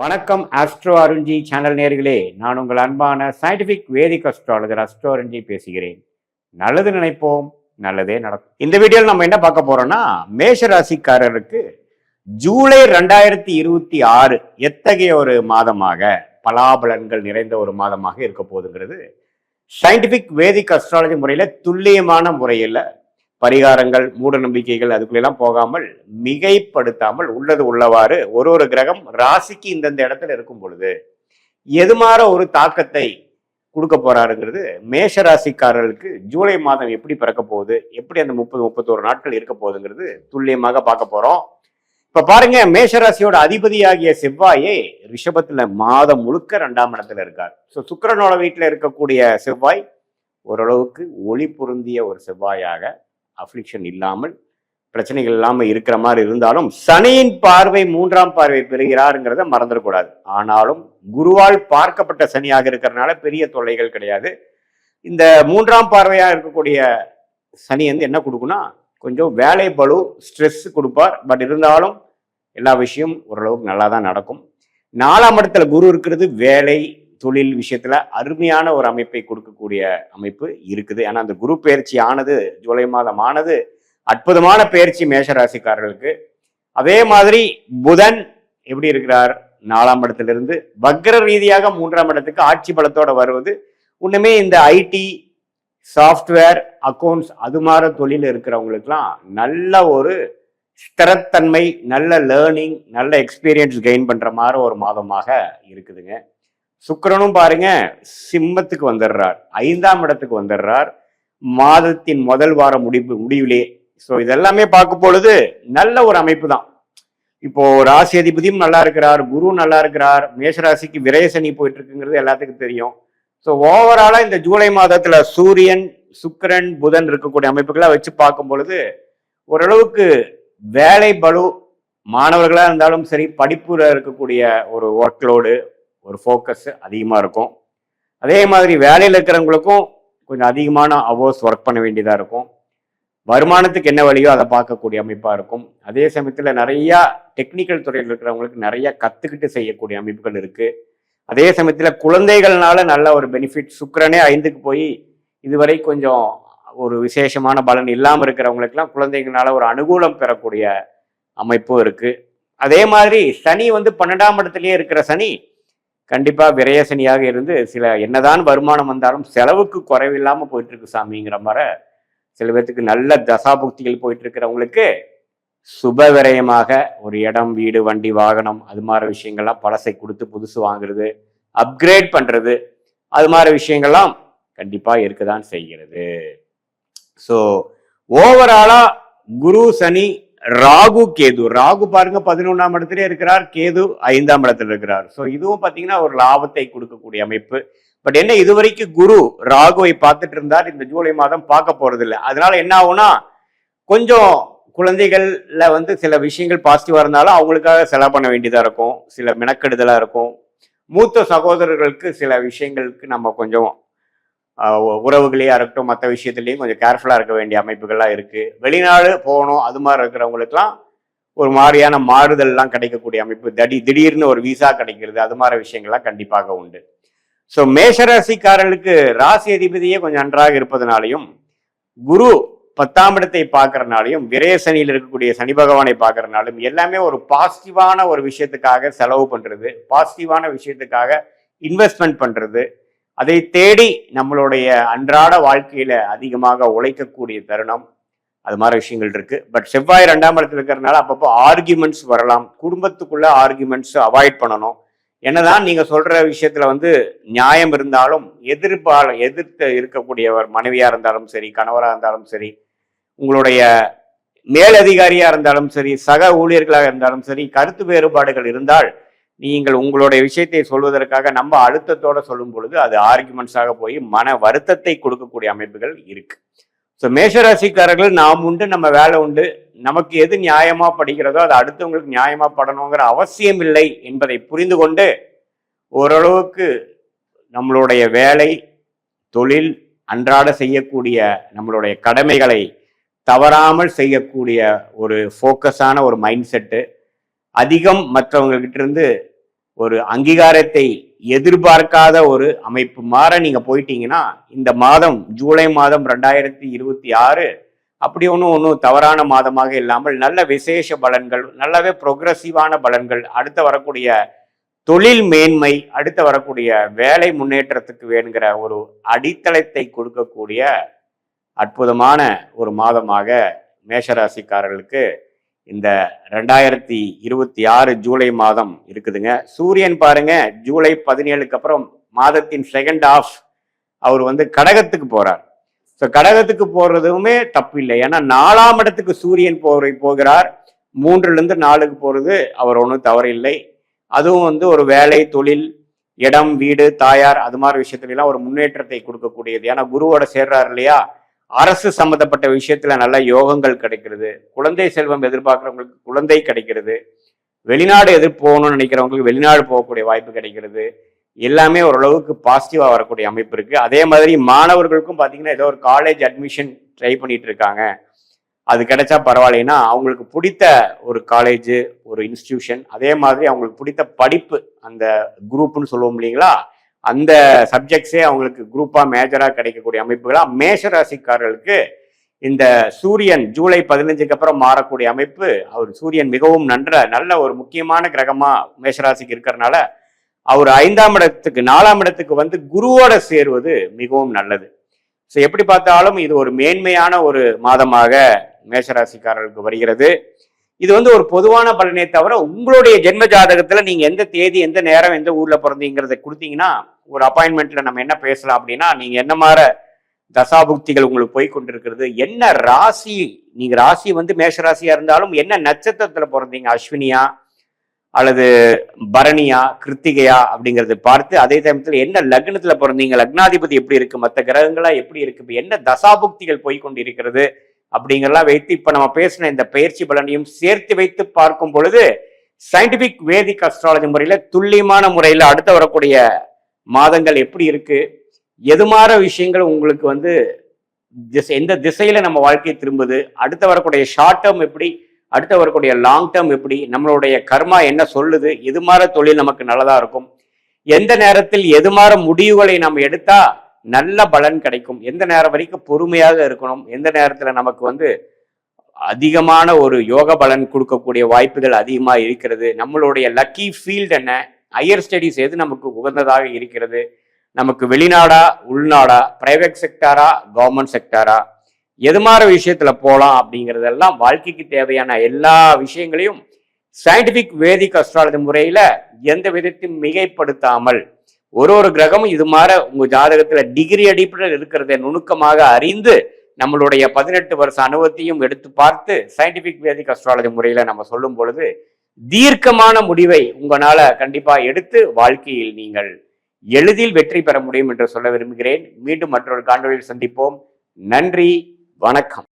வணக்கம் astro Arunji channel நேர்களே, நான் உங்கள் அன்பான சயின்டிபிக் வேதிக் அஸ்ட்ராலஜர் அஸ்ட்ரோ அருண்ஜி பேசுகிறேன். நல்லது நினைப்போம், நல்லதே நடக்கும். இந்த வீடியோவில் நம்ம என்ன பார்க்க போறோம்னா, மேஷ ராசிக்காரருக்கு ஜூலை 2026 எத்தகைய ஒரு மாதமாக, பலாபலன்கள் நிறைந்த ஒரு மாதமாக இருக்க போகுதுங்கிறது சயின்டிபிக் வேதிக் அஸ்ட்ராலஜி முறையில துல்லியமான முறையில் பரிகாரங்கள், மூட நம்பிக்கைகள் அதுக்குள்ளெல்லாம் போகாமல் மிகைப்படுத்தாமல் உள்ளது உள்ளவாறு ஒரு கிரகம் ராசிக்கு இந்தந்த இடத்துல இருக்கும் பொழுது எது மாதிரி ஒரு தாக்கத்தை கொடுக்க போறாருங்கிறது மேஷ ராசிக்காரர்களுக்கு ஜூலை மாதம் எப்படி பிறக்க போகுது, எப்படி அந்த 30-31 நாட்கள் இருக்க போகுதுங்கிறது துல்லியமாக பார்க்க போறோம். இப்ப பாருங்க, மேஷராசியோட அதிபதியாகிய செவ்வாயே ரிஷபத்துல மாதம் முழுக்க 2ஆம் இடத்துல இருக்கார். ஸோ சுக்கிரனோட வீட்டுல இருக்கக்கூடிய செவ்வாய் ஓரளவுக்கு ஒளி பொருந்திய ஒரு செவ்வாயாக, அஃப்ளிக்ஷன் இல்லாமல், பிரச்சனைகள் இல்லாமல் இருக்கிற மாதிரி இருந்தாலும் சனியின் பார்வை 3ஆம் பார்வை பெறுகிறாருங்கிறத மறந்துடக்கூடாது. ஆனாலும் குருவால் பார்க்கப்பட்ட சனியாக இருக்கிறதுனால பெரிய தொல்லைகள் கிடையாது. இந்த 3ஆம் பார்வையாக இருக்கக்கூடிய சனி என்ன கொடுக்குன்னா, கொஞ்சம் வேலை பளு, ஸ்ட்ரெஸ் கொடுப்பார். பட் இருந்தாலும் எல்லா விஷயம் ஓரளவுக்கு நல்லா தான் நடக்கும். 4ஆம் இடத்துல குரு இருக்கிறது வேலை தொழில் விஷயத்துல அருமையான ஒரு அமைப்பை கொடுக்கக்கூடிய அமைப்பு இருக்குது. ஏன்னா அந்த குரு பயிற்சி ஆனது, ஜூலை மாதம் ஆனது அற்புதமான பயிற்சி மேஷராசிக்காரர்களுக்கு. அதே மாதிரி புதன் எப்படி இருக்கிறார், 4ஆம் இடத்திலிருந்து வக்ர ரீதியாக 3ஆம் இடத்துக்கு ஆட்சி பலத்தோட வருவது இன்னுமே இந்த ஐடி, சாஃப்ட்வேர், அக்கௌண்ட்ஸ் அது மாதிரி தொழில் இருக்கிறவங்களுக்குலாம் நல்ல ஒரு ஸ்திரத்தன்மை, நல்ல லேர்னிங், நல்ல எக்ஸ்பீரியன்ஸ் கெயின் பண்ற மாதிரி ஒரு மாதமாக இருக்குதுங்க. சுக்கிரனும் பாருங்க சிம்மத்துக்கு வந்துடுறார், 5ஆம் இடத்துக்கு வந்துடுறார் மாதத்தின் முதல் வார முடிவிலே. ஸோ இதெல்லாமே பார்க்கும் பொழுது நல்ல ஒரு அமைப்பு தான். இப்போ ராசி அதிபதியும் நல்லா இருக்கிறார், குரு நல்லா இருக்கிறார், மேஷராசிக்கு விரயசனி போயிட்டு இருக்குங்கிறது எல்லாத்துக்கும் தெரியும். ஸோ ஓவராலா இந்த ஜூலை மாதத்துல சூரியன், சுக்கிரன், புதன் இருக்கக்கூடிய அமைப்புகளை வச்சு பார்க்கும் பொழுது ஓரளவுக்கு வேலை பளு, மாணவர்களா இருந்தாலும் சரி, படிப்புல இருக்கக்கூடிய ஒரு ஒர்க்லோடு, ஒரு ஃபோக்கஸ் அதிகமாக இருக்கும். அதே மாதிரி வேலையில் இருக்கிறவங்களுக்கும் கொஞ்சம் அதிகமான அவர்ஸ் ஒர்க் பண்ண வேண்டியதாக இருக்கும். வருமானத்துக்கு என்ன வழியோ அதை பார்க்கக்கூடிய அமைப்பாக இருக்கும். அதே சமயத்தில் நிறையா டெக்னிக்கல் துறையில் இருக்கிறவங்களுக்கு நிறைய கற்றுக்கிட்டு செய்யக்கூடிய அமைப்புகள் இருக்குது. அதே சமயத்தில் குழந்தைகள்னால நல்ல ஒரு பெனிஃபிட். சுக்கிரனே 5க்கு போய் இதுவரை கொஞ்சம் ஒரு விசேஷமான பலன் இல்லாமல் இருக்கிறவங்களுக்கெல்லாம் குழந்தைகள்னால ஒரு அனுகூலம் பெறக்கூடிய அமைப்பும் இருக்குது. அதே மாதிரி சனி 12ஆம் இடத்துலயே இருக்கிற சனி கண்டிப்பா விரயசனியாக இருந்து சில என்னதான் வருமானம் வந்தாலும் செலவுக்கு குறைவில்லாம போயிட்டு இருக்கு சாமிங்கிற மாதிரி சில பேர்த்துக்கு நல்ல தசாபுக்திகள் போயிட்டு இருக்கிறவங்களுக்கு சுப விரயமாக ஒரு இடம், வீடு, வண்டி, வாகனம் அது மாதிரி விஷயங்கள்லாம் பழசை கொடுத்து புதுசு வாங்குறது, அப்கிரேட் பண்றது, அது மாதிரி விஷயங்கள்லாம் கண்டிப்பா இருக்குதான் செய்கிறது. ஸோ ஓவராலா குரு, சனி, ராகு, கேது. ராகு பாருங்க 11ஆம் இடத்துல இருக்கிறார், கேது 5ஆம் இடத்துல இருக்கிறார். ஸோ இதுவும் பார்த்தீங்கன்னா ஒரு லாபத்தை கொடுக்கக்கூடிய அமைப்பு. பட் என்ன, இதுவரைக்கும் குரு ராகுவை பார்த்துட்டு இருந்தார், இந்த ஜூலை மாதம் பார்க்க போறது இல்லை. அதனால என்ன ஆகும்னா, கொஞ்சம் குழந்தைகள்ல சில விஷயங்கள் பாசிட்டிவா இருந்தாலும் அவங்களுக்காக செலவு பண்ண வேண்டியதா இருக்கும், சில மெனக்கெடுதலா இருக்கும். மூத்த சகோதரர்களுக்கு சில விஷயங்களுக்கு நம்ம கொஞ்சம் உறவுகளையா இருக்கட்டும், மற்ற விஷயத்துலையும் கொஞ்சம் கேர்ஃபுல்லாக இருக்க வேண்டிய அமைப்புகள்லாம் இருக்குது. வெளிநாடு போகணும் அது மாதிரி இருக்கிறவங்களுக்குலாம் ஒரு மாதிரியான மாறுதல்லாம் கிடைக்கக்கூடிய அமைப்பு, திடீர்னு ஒரு விசா கிடைக்கிறது, அது மாதிரி விஷயங்கள்லாம் கண்டிப்பாக உண்டு. ஸோ மேஷராசிக்காரர்களுக்கு ராசி அதிபதியே கொஞ்சம் நன்றாக இருப்பதனாலையும், குரு 10ஆம் இடத்தை பார்க்கறனாலையும், விரயசனியில் இருக்கக்கூடிய சனி பகவானை பார்க்கறனாலும் எல்லாமே ஒரு பாசிட்டிவான ஒரு விஷயத்துக்காக செலவு பண்ணுறது, பாசிட்டிவான விஷயத்துக்காக இன்வெஸ்ட்மெண்ட் பண்ணுறது, அதை தேடி நம்மளுடைய அன்றாட வாழ்க்கையில அதிகமாக உழைக்கக்கூடிய தருணம், அது மாதிரி விஷயங்கள் இருக்கு. பட் செவ்வாய் 2ஆம் இடத்துல இருக்கிறதுனால அப்பப்போ ஆர்கியூமெண்ட்ஸ் வரலாம். குடும்பத்துக்குள்ள ஆர்கியூமெண்ட்ஸ் அவாய்ட் பண்ணணும். என்னதான் நீங்க சொல்ற விஷயத்துல நியாயம் இருந்தாலும் எதிர்த்து இருக்கக்கூடியவர் மனைவியா இருந்தாலும் சரி, கணவரா இருந்தாலும் சரி, உங்களுடைய மேலதிகாரியா இருந்தாலும் சரி, சக ஊழியர்களாக இருந்தாலும் சரி, கருத்து வேறுபாடுகள் இருந்தால் நீங்கள் உங்களுடைய விஷயத்தை சொல்வதற்காக நம்ம அழுத்தத்தோட சொல்லும் பொழுது அது ஆர்குமெண்ட்ஸாக போய் மன வருத்தத்தை கொடுக்கக்கூடிய அமைப்புகள் இருக்கு. ஸோ மேஷராசிக்காரர்கள் நாம் உண்டு, நம்ம வேலை உண்டு, நமக்கு எது நியாயமா படுகிறதோ அது அடுத்தவங்களுக்கு நியாயமா படணுங்கிற அவசியம் இல்லை என்பதை புரிந்து கொண்டு ஓரளவுக்கு நம்மளுடைய வேலை, தொழில், அன்றாட செய்யக்கூடிய நம்மளுடைய கடமைகளை தவறாமல் செய்யக்கூடிய ஒரு ஃபோக்கஸான ஒரு மைண்ட் செட்டு, அதிகம் மற்றவங்ககிட்ட இருந்து ஒரு அங்கீகாரத்தை எதிர்பார்க்காத ஒரு அமைப்பு மாற நீங்க போயிட்டீங்கன்னா இந்த மாதம் ஜூலை மாதம் 2026 அப்படி ஒன்றும் தவறான மாதமாக இல்லாமல் நல்ல விசேஷ பலன்கள், நல்லாவே ப்ரொக்ரெசிவான பலன்கள், அடுத்து வரக்கூடிய தொழில் மேன்மை, அடுத்து வரக்கூடிய வேலை முன்னேற்றத்துக்கு வேணுங்கிற ஒரு அடித்தளத்தை கொடுக்கக்கூடிய அற்புதமான ஒரு மாதமாக மேஷராசிக்காரர்களுக்கு இந்த 2026 ஜூலை மாதம் இருக்குதுங்க. சூரியன் பாருங்க ஜூலை 17க்கு அப்புறம் மாதத்தின் செகண்ட் ஆஃப் அவர் கடகத்துக்கு போறார். ஸோ கடகத்துக்கு போறதுமே தப்பு இல்லை. ஏன்னா 4ஆம் இடத்துக்கு சூரியன் போகிறார். 3லிருந்து 4க்கு போறது அவர் ஒன்றும் தவறு இல்லை. அதுவும் ஒரு வேலை, தொழில், இடம், வீடு, தாயார் அது மாதிரி விஷயத்துல எல்லாம் ஒரு முன்னேற்றத்தை கொடுக்கக்கூடியது. ஏன்னா குருவோட சேர்றாரு இல்லையா, அரசு சம்பந்தப்பட்ட விஷயத்துல நல்ல யோகங்கள் கிடைக்கிறது. குழந்தை செல்வம் எதிர்பார்க்கிறவங்களுக்கு குழந்தை கிடைக்கிறது. வெளிநாடு போகணும்னு நினைக்கிறவங்களுக்கு வெளிநாடு போகக்கூடிய வாய்ப்பு கிடைக்கிறது. எல்லாமே ஓரளவுக்கு பாசிட்டிவா வரக்கூடிய அமைப்பு இருக்கு. அதே மாதிரி மாணவர்களுக்கும் பாத்தீங்கன்னா ஏதோ ஒரு காலேஜ் அட்மிஷன் ட்ரை பண்ணிட்டு இருக்காங்க, அது கிடைச்சா பரவாயில்லைன்னா அவங்களுக்கு பிடித்த ஒரு காலேஜ், ஒரு இன்ஸ்டிடியூஷன், அதே மாதிரி அவங்களுக்கு பிடித்த படிப்பு, அந்த குரூப்னு சொல்லுவோம் இல்லைங்களா, அந்த சப்ஜெக்ட்ஸே அவங்களுக்கு குரூப்பா மேஜரா கிடைக்கக்கூடிய அமைப்புகளா மேஷராசிக்காரர்களுக்கு இந்த சூரியன் ஜூலை 15க்கு அப்புறம் மாறக்கூடிய அமைப்பு. அவர் சூரியன் மிகவும் நல்ல ஒரு முக்கியமான கிரகமா மேஷராசிக்கு இருக்கிறதுனால அவர் 5ஆம் இடத்துக்கு 4ஆம் இடத்துக்கு குருவோட சேருவது மிகவும் நல்லது. ஸோ எப்படி பார்த்தாலும் இது ஒரு மேன்மையான ஒரு மாதமாக மேஷராசிக்காரர்களுக்கு வருகிறது. இது ஒரு பொதுவான பலனே தவிர உங்களுடைய ஜென்ம ஜாதகத்துல நீங்க எந்த தேதி, எந்த நேரம், எந்த ஊர்ல பிறந்தீங்கிறத கொடுத்தீங்கன்னா ஒரு அப்பாயின்மெண்ட்ல நம்ம என்ன பேசலாம் அப்படின்னா, நீங்க என்ன மாதிரி தசாபுக்திகள் உங்களுக்கு போய் கொண்டிருக்கிறது, என்ன ராசி, நீங்க ராசி மேஷராசியா இருந்தாலும் என்ன நட்சத்திரத்துல பிறந்தீங்க, அஸ்வினியா அல்லது பரணியா, கிருத்திகையா அப்படிங்கறது பார்த்து, அதே சமயத்துல என்ன லக்னத்துல பிறந்தீங்க, லக்னாதிபதி எப்படி இருக்கு, மற்ற கிரகங்களா எப்படி இருக்கு, என்ன தசாபுக்திகள் போய் கொண்டிருக்கிறது அப்படிங்கறலாம் வைத்து இப்ப நம்ம பேசின இந்த பயிற்சி பலனையும் சேர்த்து வைத்து பார்க்கும் பொழுது சயின்டிபிக் வேதிக் அஸ்ட்ராலஜி முறையில துல்லியமான முறையில அடுத்து வரக்கூடிய மாதங்கள் எப்படி இருக்கு, எது மாதிரி விஷயங்கள் உங்களுக்கு எந்த திசையில நம்ம வாழ்க்கை திரும்புது, அடுத்து வரக்கூடிய ஷார்ட் டேர்ம் எப்படி, அடுத்து வரக்கூடிய லாங் டேர்ம் எப்படி, நம்மளுடைய கர்மா என்ன சொல்லுது, எது மாதிரி தொழில் நமக்கு நல்லதா இருக்கும், எந்த நேரத்தில் எது மாதிரி முடிவுகளை நம்ம எடுத்தா நல்ல பலன் கிடைக்கும், எந்த நேரம் வரைக்கும் பொறுமையாக இருக்கணும், எந்த நேரத்துல நமக்கு அதிகமான ஒரு யோக பலன் கொடுக்கக்கூடிய வாய்ப்புகள் அதிகமா இருக்கிறது, நம்மளுடைய லக்கி ஃபீல்டு என்ன, ஹையர் ஸ்டடீஸ் எது நமக்கு உகந்ததாக இருக்கிறது, நமக்கு வெளிநாடா உள்நாடா, பிரைவேட் செக்டாரா கவர்மெண்ட் செக்டாரா, எது மாதிரி விஷயத்துல போகலாம் அப்படிங்கிறதெல்லாம் வாழ்க்கைக்கு தேவையான எல்லா விஷயங்களையும் சயின்டிபிக் வேதிக் அஸ்ட்ராலஜி முறையில எந்த விதத்தையும் மிகைப்படுத்தாமல் ஒரு கிரகமும் இது மாதிரி உங்க ஜாதகத்துல டிகிரி அடிப்படையில் இருக்கிறத நுணுக்கமாக அறிந்து நம்மளுடைய 18 வருஷ அனுபவத்தையும் எடுத்து பார்த்து சயின்டிபிக் வேதிக் அஸ்ட்ராலஜி முறையில நம்ம சொல்லும் பொழுது தீர்க்கமான முடிவை உங்களால கண்டிப்பா எடுத்து வாழ்க்கையில் நீங்கள் எளிதில் வெற்றி பெற முடியும் என்று சொல்ல விரும்புகிறேன். மீண்டும் மற்றொரு காணொளியில் சந்திப்போம். நன்றி, வணக்கம்.